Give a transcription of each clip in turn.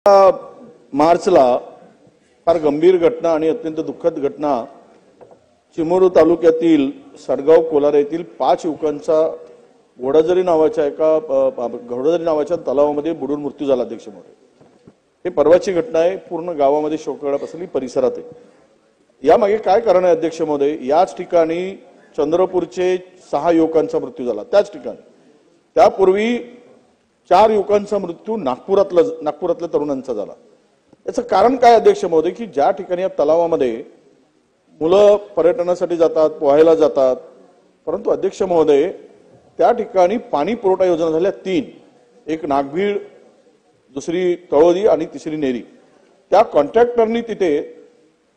मार्चला फार गंभीर घटना आणि अत्यंत दुःखद घटना चिमूर तालुक्यातील सडगाव कोलारा येथील 5 युवकांचा घोडाझरी नावाच्या तलावामध्ये बुडून मृत्यू झाला। अध्यक्ष महोदय, हे परवाची घटना आहे। पूर्ण गावामध्ये शोककळा पसरली, परिसरात आहे। यामागे काय कारण आहे अध्यक्ष महोदय? याच ठिकाणी चंद्रपूरचे 6 युवकांचा मृत्यू झाला, त्याच ठिकाणी। त्यापूर्वी 4 युवकांचा मृत्यू नागपुरातल्या तरुणांचा झाला। याचं कारण काय अध्यक्ष महोदय? की ज्या ठिकाणी या तलावामध्ये मुलं पर्यटनासाठी जातात, पोहायला जातात, परंतु अध्यक्ष महोदय त्या ठिकाणी पाणी पुरवठा योजना झाल्या 3, एक नागभीड, दुसरी तळोदी आणि तिसरी नेरी। त्या कॉन्ट्रॅक्टरनी तिथे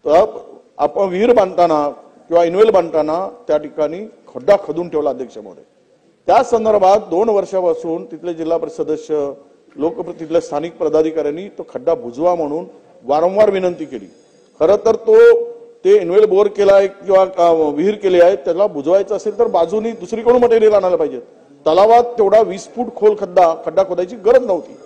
आपण विहीर बांधताना किंवा इनवेल बांधताना त्या ठिकाणी खड्डा खदून ठेवला। अध्यक्ष महोदय, त्या संदर्भात 2 वर्षापासून तिथले जिल्हा परिषद सदस्य, तिथल्या स्थानिक पदाधिकाऱ्यांनी तो खड्डा बुजवा म्हणून वारंवार विनंती केली। खरं तर ते इनवेल बोर केलाय किंवा विहीर केली आहे, त्याला बुजवायचं असेल तर बाजूनी दुसरीकडून मटेरियल आणायला पाहिजे। तलावात तेवढा 20 फूट खोल खड्डा खोदायची गरज नव्हती।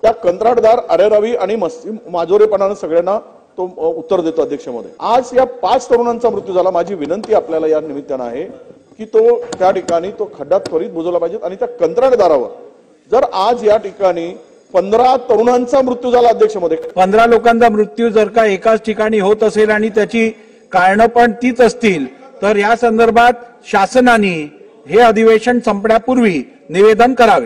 त्या कंत्राटदार अरेरावी आणि माजोरेपणाने सगळ्यांना तो उत्तर देतो। अध्यक्ष महोदय, आज या 5 तरुणांचा मृत्यू झाला। माझी विनंती आपल्याला या निमित्तानं आहे की तो त्या ठिकाणी तो खड्डा त्वरित बुजवला पाहिजे। आणि त्या कंत्राटदारावर जर आज या ठिकाणी 15 तरुणांचा मृत्यू झाला अध्यक्ष महोदय, 15 लोकांचा मृत्यू जर का एकाच ठिकाणी होत असेल आणि त्याची कारणं पण तीच असतील तर या संदर्भात शासनाने हे अधिवेशन संपण्यापूर्वी निवेदन करावे।